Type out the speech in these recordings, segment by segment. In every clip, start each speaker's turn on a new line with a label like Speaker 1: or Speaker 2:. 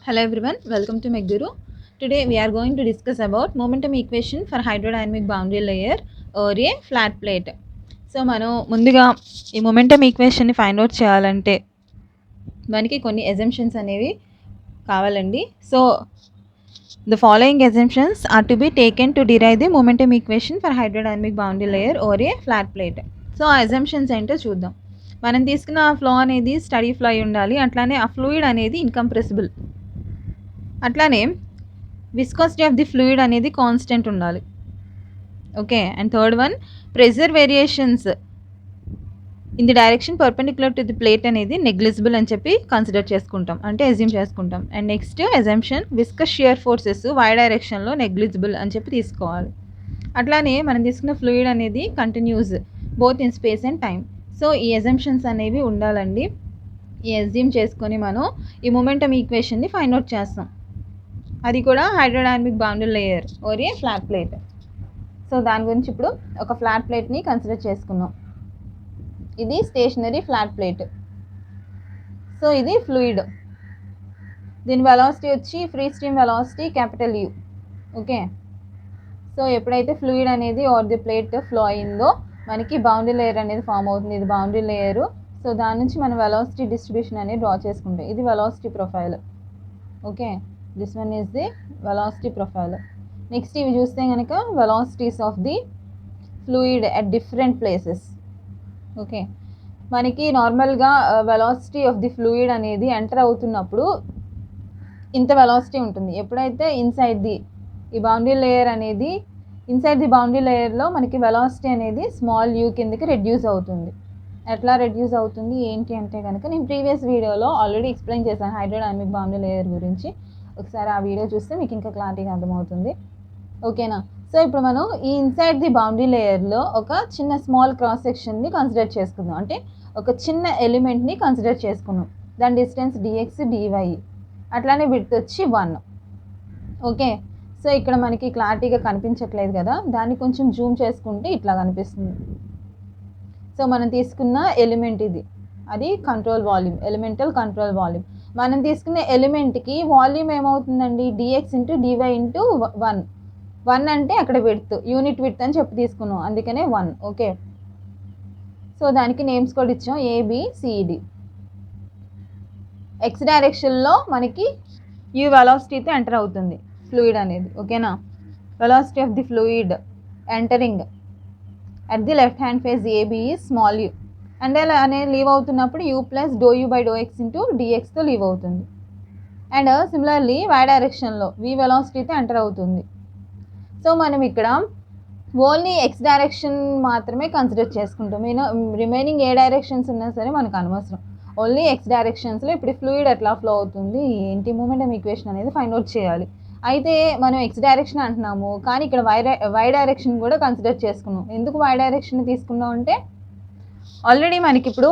Speaker 1: Hello everyone, welcome to McGuru. Today we are going to discuss about momentum equation for hydrodynamic boundary layer or a flat plate. So మనం ముందుగా ఈ momentum ఈక్వేషన్ని find out చేయాలంటే మనకి కొన్ని assumptions అనేవి కావాలండి. So the following assumptions are to be taken to derive the momentum equation for hydrodynamic boundary layer or a flat plate. So ఆ అజంప్షన్స్ ఏంటో చూద్దాం. మనం తీసుకున్న ఆ ఫ్లో అనేది స్టడీ ఫ్లో అయి ఉండాలి. అట్లానే ఆ ఫ్లూయిడ్ అనేది ఇన్కంప్రెసిబుల్. అట్లానే విస్కాసిటీ ఆఫ్ ది ఫ్లూయిడ్ అనేది కాన్స్టెంట్ ఉండాలి. Okay, and third one, pressure variations in the direction perpendicular to the plate అనేది నెగ్లిజిబుల్ అని చెప్పి కన్సిడర్ చేసుకుంటాం, అంటే అజ్యూమ్ చేసుకుంటాం. And next assumption, viscous shear forces Y డైరెక్షన్లో నెగ్లిజిబుల్ అని చెప్పి తీసుకోవాలి. అట్లానే మనం తీసుకున్న ఫ్లూయిడ్ అనేది continuous both in space and time. So ఈ అజంప్షన్స్ అనేవి ఉండాలండి. ఈ అజ్యూమ్ చేసుకొని మనం ఈ మొమెంటమ్ ఈక్వేషన్ని ఫైండ్ అవుట్ చేస్తాం. అది కూడా hydrodynamic boundary layer or a flat plate. So దాని గురించి ఇప్పుడు ఒక ఫ్లాట్ ప్లేట్ని కన్సిడర్ చేసుకున్నాం. ఇది స్టేషనరీ ఫ్లాట్ ప్లేట్. సో ఇది ఫ్లూయిడ్. దీని వెలాసిటీ వచ్చి free stream velocity capital U. Okay, so ఎప్పుడైతే ఫ్లూయిడ్ అనేది ఓవర్ ది ప్లేట్ ఫ్లో అయిందో మనకి బౌండరీ లేయర్ అనేది ఫామ్ అవుతుంది. ఇది బౌండరీ లేయరు. సో దాని నుంచి మనం వెలాసిటీ డిస్ట్రిబ్యూషన్ అనేది డ్రా చేసుకుంటాం. ఇది velocity profile. Okay, this one is the velocity profile. Next ఇవి చూస్తే కనుక velocities of the fluid at different places. Okay, మనకి నార్మల్గా వెలాసిటీ ఆఫ్ ది ఫ్లూయిడ్ అనేది ఎంటర్ అవుతున్నప్పుడు ఇంత వెలాసిటీ ఉంటుంది. ఎప్పుడైతే ఈ బౌండరీ లేయర్ అనేది ఇన్సైడ్ ది బౌండరీ లేయర్లో మనకి వెలాసిటీ అనేది స్మాల్ యూ కిందకి రెడ్యూస్ అవుతుంది. ఎట్లా రెడ్యూస్ అవుతుంది ఏంటి అంటే కనుక నేను ప్రీవియస్ వీడియోలో ఆల్రెడీ ఎక్స్ప్లెయిన్ చేశాను హైడ్రోడైనమిక్ బౌండరీ లేయర్ గురించి. ఒకసారి ఆ వీడియో చూస్తే మీకు ఇంకా క్లారిటీగా అర్థమవుతుంది. ఓకేనా? సో ఇప్పుడు మనం ఈ ఇన్సైడ్ ది బౌండరీ లేయర్లో ఒక చిన్న స్మాల్ క్రాస్ సెక్షన్ని కన్సిడర్ చేసుకుందాం. అంటే ఒక చిన్న ఎలిమెంట్ని కన్సిడర్ చేసుకున్నాం. దాని డిస్టెన్స్ డిఎక్స్ డివై, అట్లానే విడ్త్ వచ్చి 1. ఓకే, సో ఇక్కడ మనకి క్లారిటీగా కనిపించట్లేదు కదా, దాన్ని కొంచెం జూమ్ చేసుకుంటే ఇట్లా కనిపిస్తుంది. సో మనం తీసుకున్న ఎలిమెంట్ ఇది, అది control volume, elemental control volume. మనం తీసుకున్న ఎలిమెంట్కి వాల్యూమ్ ఏమవుతుందండి, డిఎక్స్ ఇంటూ డివై ఇంటూ 1. 1 అంటే అక్కడ విడ్త్, యూనిట్ విడ్త్ అని చెప్పి తీసుకున్నాం, అందుకనే 1. ఓకే, సో దానికి నేమ్స్ కూడా ఇచ్చాం, ఏబిసిడి. ఎక్స్ డైరెక్షన్లో మనకి యూ వెలాసిటీతో ఎంటర్ అవుతుంది ఫ్లూయిడ్ అనేది. ఓకేనా? Velocity of the fluid entering at the left hand face AB is small u, and అలా అనేది లీవ్ అవుతున్నప్పుడు u plus do u by do x into డిఎక్స్తో లీవ్ అవుతుంది. అండ్ సిమిలర్లీ వై డైరెక్షన్లో వి వెలాసిటీతో ఎంటర్ అవుతుంది. సో మనం ఇక్కడ ఓన్లీ ఎక్స్ డైరెక్షన్ మాత్రమే కన్సిడర్ చేసుకుంటాం. రిమైనింగ్ ఏ డైరెక్షన్స్ ఉన్నా సరే మనకు అనవసరం. ఓన్లీ ఎక్స్ డైరెక్షన్స్లో ఇప్పుడు ఫ్లూయిడ్ ఎట్లా ఫ్లో అవుతుంది ఏంటి మొమెంటమ్ ఈక్వేషన్ అనేది ఫైండ్ అవుట్ చేయాలి. అయితే మనం ఎక్స్ డైరెక్షన్ అంటున్నాము, కానీ ఇక్కడ వై డైరెక్షన్ కూడా కన్సిడర్ చేసుకున్నాం. ఎందుకు వై డైరెక్షన్ తీసుకున్నాం అంటే ఆల్రెడీ మనకి ఇప్పుడు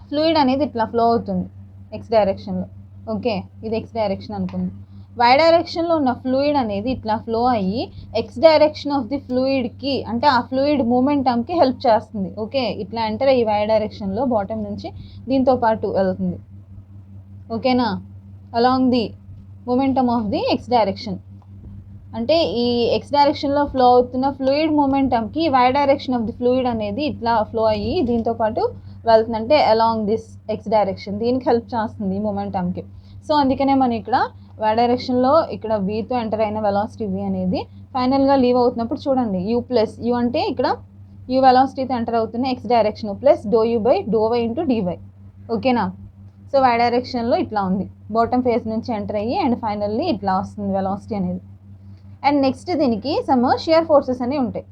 Speaker 1: ఫ్లూయిడ్ అనేది ఇట్లా ఫ్లో అవుతుంది ఎక్స్ డైరెక్షన్లో. ఓకే, ఇది ఎక్స్ డైరెక్షన్ అనుకుంది. వై డైరెక్షన్లో ఉన్న ఫ్లూయిడ్ అనేది ఇట్లా ఫ్లో అయ్యి ఎక్స్ డైరెక్షన్ ఆఫ్ ది ఫ్లూయిడ్కి, అంటే ఆ ఫ్లూయిడ్ మూమెంటమ్కి హెల్ప్ చేస్తుంది. ఓకే, ఇట్లా ఎంటర్ అయ్యి వై డైరెక్షన్లో బాటమ్ నుంచి దీంతో పాటు వెళ్తుంది. ఓకేనా? Along the momentum of the x direction, అంటే ఈ ఎక్స్ డైరెక్షన్లో ఫ్లో అవుతున్న ఫ్లూయిడ్ మూమెంటమ్కి y direction of the fluid అనేది ఇట్లా ఫ్లో అయ్యి దీంతో పాటు వెళ్తుంది, అంటే అలాంగ్ దిస్ ఎక్స్ డైరెక్షన్, దీనికి హెల్ప్ చేస్తుంది ఈ మూమెంటమ్కి. సో అందుకనే మనం ఇక్కడ వై డైరెక్షన్లో ఇక్కడ వీతో ఎంటర్ అయిన వెలాసిటీ వి అనేది ఫైనల్గా లీవ్ అవుతున్నప్పుడు చూడండి, యూ ప్లస్ యూ అంటే ఇక్కడ యూ వెలాసిటీతో ఎంటర్ అవుతున్న x direction plus do u by do y into dy. ఓకేనా? సో వై డైరెక్షన్లో ఇట్లా ఉంది, బాటమ్ ఫేస్ నుంచి ఎంటర్ అయ్యి అండ్ ఫైనల్లీ ఇట్లా వస్తుంది వెలాసిటీ అనేది. అండ్ నెక్స్ట్ దీనికి సమ్ షియర్ ఫోర్సెస్ అనేవి ఉంటాయి.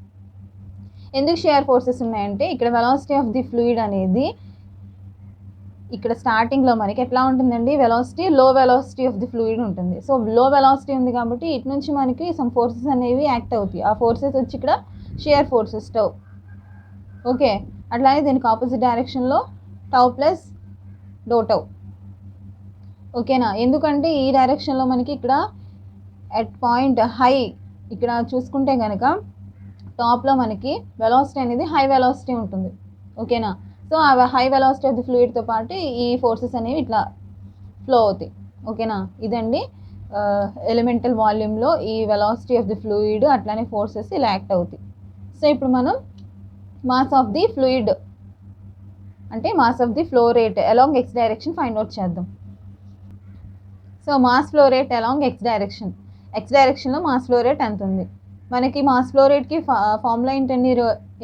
Speaker 1: ఎందుకు షియర్ ఫోర్సెస్ ఉన్నాయంటే ఇక్కడ వెలాసిటీ ఆఫ్ ది ఫ్లూయిడ్ అనేది ఇక్కడ స్టార్టింగ్లో మనకి ఎట్లా ఉంటుందండి, వెలాసిటీ లో వెలాసిటీ ఆఫ్ ది ఫ్లూయిడ్ ఉంటుంది. సో లో వెలాసిటీ ఉంది కాబట్టి ఇటు నుంచి మనకి సమ్ ఫోర్సెస్ అనేవి యాక్ట్ అవుతాయి. ఆ ఫోర్సెస్ వచ్చి ఇక్కడ షియర్ ఫోర్సెస్ టౌ. ఓకే, అట్లానే దీనికి ఆపోజిట్ డైరెక్షన్లో టౌ ప్లస్ డో టౌ. ఓకేనా? ఎందుకంటే ఈ డైరెక్షన్లో మనకి ఇక్కడ అట్ పాయింట్ హై, ఇక్కడ చూసుకుంటే కనుక టాప్లో మనకి వెలాసిటీ అనేది హై వెలాసిటీ ఉంటుంది. ఓకేనా? సో ఆ హై వెలాసిటీ ఆఫ్ ది ఫ్లూయిడ్తో పాటు ఈ ఫోర్సెస్ అనేవి ఇట్లా ఫ్లో అవుతాయి. ఓకేనా, ఇదండి ఎలిమెంటల్ వాల్యూమ్లో ఈ వెలాసిటీ ఆఫ్ ది ఫ్లూయిడ్ అట్లానే ఫోర్సెస్ ఇలా యాక్ట్ అవుతాయి. సో ఇప్పుడు మనం మాస్ ఆఫ్ ది ఫ్లూయిడ్ అంటే mass of the flow rate along x direction find out చేద్దాం. So mass flow rate along x డైరెక్షన్లో మాస్ ఫ్లో రేట్ ఎంత ఉంది మనకి? మాస్ ఫ్లో రేట్కి ఫార్ములా ఏంటండి?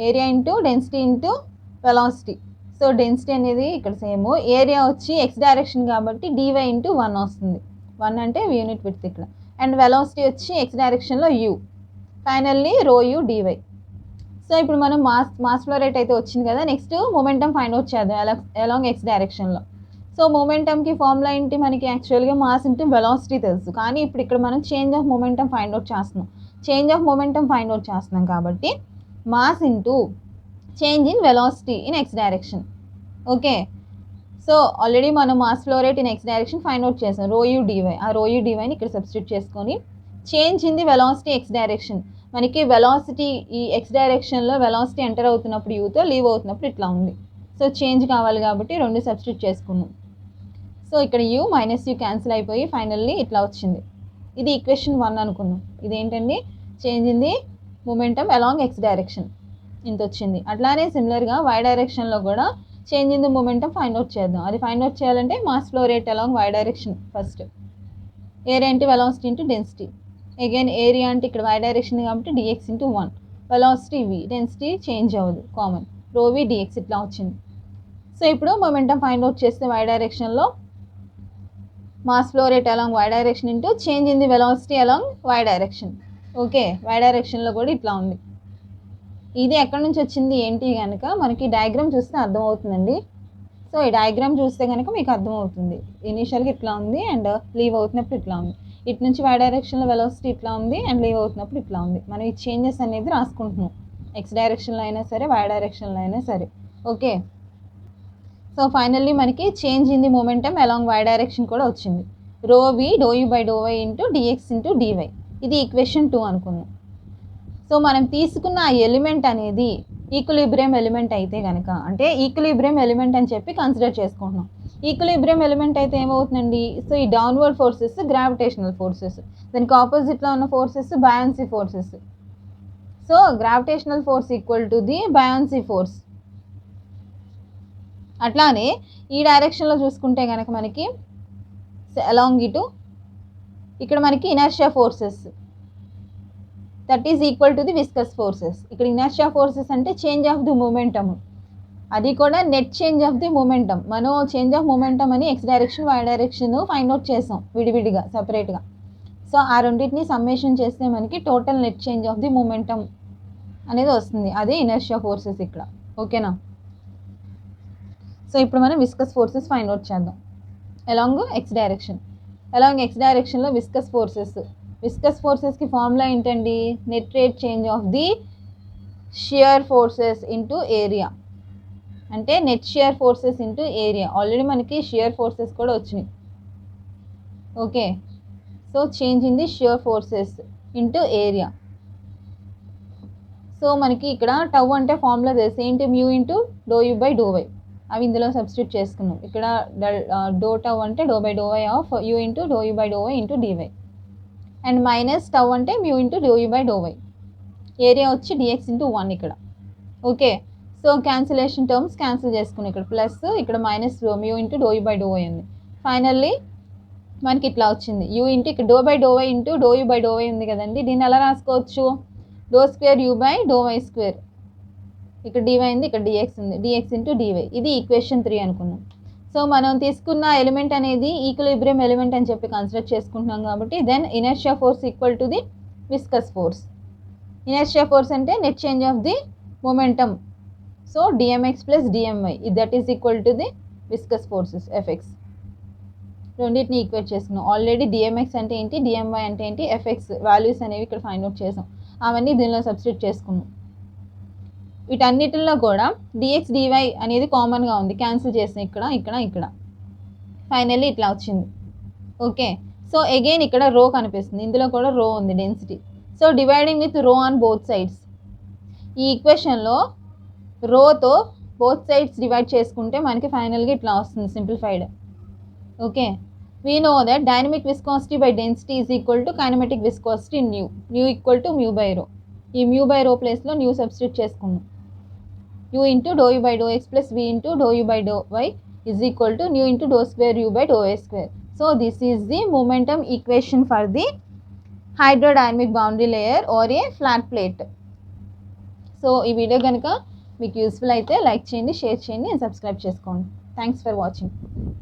Speaker 1: Area into density into velocity. So density అనేది ఇక్కడ సేమ్, ఏరియా వచ్చి ఎక్స్ డైరెక్షన్ కాబట్టి డీవై ఇంటూ 1 వస్తుంది. 1 అంటే యూనిట్ విడ్త్ ఇక్కడ. అండ్ వెలాసిటీ వచ్చి ఎక్స్ డైరెక్షన్లో యూ, ఫైనల్లీ రో యూ డీవై. సో ఇప్పుడు మనం మాస్ ఫ్లో రేట్ అయితే వచ్చింది కదా, నెక్స్ట్ మొమెంటం ఫైండ్ అవుట్ చేద్దాం అలాంగ్ ఎక్స్ డైరెక్షన్లో. సో మొమెంటంకి ఫార్ములా ఏంటి మనకి? యాక్చువల్గా మాస్ ఇంటూ వెలాసిటీ తెలుసు, కానీ ఇప్పుడు ఇక్కడ మనం change of momentum find out చేస్తున్నాం. Change of momentum find out చేస్తున్నాం కాబట్టి mass into change in velocity in x direction. Okay, so already మనం mass flow rate in x direction find out చేసాం, రో యూ డీవై. ఆ రో you డీవైని ఇక్కడ substitute చేసుకొని change in the velocity X direction. మనకి velocity ఈ x డైరెక్షన్లో velocity enter అవుతున్నప్పుడు యూతో, లీవ్ అవుతున్నప్పుడు ఇట్లా ఉంది. సో చేంజ్ కావాలి కాబట్టి రెండు సబ్స్టిట్యూట్ చేసుకున్నాం. సో ఇక్కడ యూ మైనస్ యూ క్యాన్సిల్ అయిపోయి ఫైనల్లీ ఇట్లా వచ్చింది. ఇది ఈక్వేషన్ 1 అనుకున్నాం. ఇదేంటండి? Change in the momentum along x direction ఇంత వచ్చింది. అట్లానే సిమిలర్గా వై డైరెక్షన్లో కూడా change in the momentum find out చేద్దాం. అది ఫైండ్ అవుట్ చేయాలంటే mass flow rate along y direction first, area into velocity into density. Again area అంటే ఇక్కడ వై డైరెక్షన్ కాబట్టి dx into 1, velocity v, density change అవ్వదు, common, రో v dx ఇట్లా వచ్చింది. సో ఇప్పుడు మొమెంటం ఫైండ్ అవుట్ చేస్తే వై డైరెక్షన్లో mass flow rate along y direction into change in the velocity along y direction. Okay, y డైరెక్షన్లో కూడా ఇట్లా ఉంది. ఇది ఎక్కడి నుంచి వచ్చింది ఏంటి కనుక మనకి డయాగ్రామ్ చూస్తే అర్థమవుతుందండి. సో ఈ డయాగ్రామ్ చూస్తే కనుక మీకు అర్థమవుతుంది. ఇనీషియల్గా ఇట్లా ఉంది అండ్ లీవ్ అవుతున్నప్పుడు ఇట్లా ఉంది. ఇటు నుంచి వై డైరెక్షన్లో వెలాసిటీ ఇట్లా ఉంది అండ్ లీవ్ అవుతున్నప్పుడు ఇట్లా ఉంది. మనం ఈ చేంజెస్ అనేది రాసుకుంటున్నాం, ఎక్స్ డైరెక్షన్లో అయినా సరే వై డైరెక్షన్లో అయినా సరే. ఓకే, సో ఫైనల్లీ మనకి change in the momentum along y direction కూడా వచ్చింది, rho v do u by do y into dx into dy. ఇది ఈక్వేషన్ 2 అనుకుందాం. సో మనం తీసుకున్న ఆ ఎలిమెంట్ అనేది ఈక్విలిబ్రియం ఎలిమెంట్ అయితే కనుక, అంటే ఈక్విలిబ్రియం ఎలిమెంట్ అని చెప్పి కన్సిడర్ చేసుకుంటున్నాం. ఈక్విలిబ్రియం ఎలిమెంట్ అయితే ఏమవుతుందండి? సో ఈ డౌన్వర్డ్ ఫోర్సెస్ గ్రావిటేషనల్ ఫోర్సెస్, దానికి ఆపోజిట్లో ఉన్న forces buoyancy forces. So gravitational force equal to the buoyancy force. అట్లానే ఈ డైరెక్షన్లో చూసుకుంటే కనుక మనకి అలాంగ్ ఇటు ఇక్కడ మనకి inertia forces, that is equal to the viscous forces. ఇక్కడ ఇనర్షియా ఫోర్సెస్ అంటే చేంజ్ ఆఫ్ ది మొమెంటమ్, అది కూడా net change of the momentum. మనం చేంజ్ ఆఫ్ మొమెంటమ్ అని x direction y direction find out చేసాం విడివిడిగా సపరేట్గా. సో ఆ రెండింటిని సమ్మేషన్ చేస్తే మనకి total net change of the momentum అనేది వస్తుంది, అదే ఇనర్షియా ఫోర్సెస్ ఇక్కడ. ఓకేనా, సో ఇప్పుడు మనం విస్కస్ ఫోర్సెస్ ఫైండ్ అవుట్ చేద్దాం along x direction. Along x డైరెక్షన్లో విస్కస్ ఫోర్సెస్కి ఫార్ములా ఏంటండి? Net rate change of the shear forces into area, అంటే net shear forces into area. Already మనకి షియర్ ఫోర్సెస్ కూడా వచ్చినాయి. Okay, so change in the shear forces into area. So మనకి ఇక్కడ tau అంటే ఫార్ములా తెలుసు ఏంటి? Mu into do u by do y, అవి ఇందులో సబ్స్టిట్యూట్ చేసుకున్నాం. ఇక్కడ డో టవ్ అంటే do by do y of u into do u by do y into dy, and minus tau అంటే mu into do u by do y, area వచ్చి dx into 1 ఇక్కడ. Okay, so cancellation terms cancel చేసుకుని ఇక్కడ plus, ఇక్కడ minus mu into do u by do y ఉంది. Finally మనకి ఇట్లా వచ్చింది యూ ఇంటూ ఇక్కడ do by do y into do u by do y ఉంది కదండి, దీన్ని ఎలా రాసుకోవచ్చు? Doe square u by do y square, ఇక్కడ డివై ఉంది, ఇక్కడ డిఎక్స్ ఉంది, డిఎక్స్ ఇంటూ డివై. ఇది ఈక్వేషన్ 3 అనుకున్నాం. సో మనం తీసుకున్న ఎలిమెంట్ అనేది ఈక్విలిబ్రియం ఎలిమెంట్ అని చెప్పి కన్సిడర్ చేసుకుంటున్నాం కాబట్టి then inertia force equal to the viscous force. Inertia force అంటే net change of the momentum, so DMX plus DMY, that is equal to the viscous forces FX. రెండింటిని equate చేసుకున్నాం. Already DMX అంటే ఏంటి, డిఎంవై అంటే ఏంటి, FX values అనేవి ఇక్కడ find out చేసాం, అవన్నీ దీనిలో సబ్స్టిట్యూట్ చేసుకున్నాం. వీటన్నిటిలో కూడా డిఎక్స్ డివై అనేది కామన్గా ఉంది, క్యాన్సిల్ చేసాం ఇక్కడ ఇక్కడ ఇక్కడ, ఫైనల్లీ ఇట్లా వచ్చింది. ఓకే, సో అగైన్ ఇక్కడ రో కనిపిస్తుంది, ఇందులో కూడా రో ఉంది డెన్సిటీ. సో డివైడింగ్ విత్ రో ఆన్ బోత్ సైడ్స్, ఈ ఈక్వేషన్లో రోతో బోత్ సైడ్స్ డివైడ్ చేసుకుంటే మనకి ఫైనల్గా ఇట్లా వస్తుంది simplified. Okay, We know that dynamic viscosity by density is equal to kinetic viscosity nu equal to mu by rho. ఈ mu by rho ప్లేస్లో new substitute చేసుకున్నాం. u into dou u by dou x plus v into dou u by dou y is equal to nu into dou square u by dou y square. So this is the momentum equation for the hydrodynamic boundary layer or a flat plate. So ఈ video కనుక మీకు useful అయితే like చేయండి, share చేయండి and subscribe చేసుకోండి. Thanks for watching.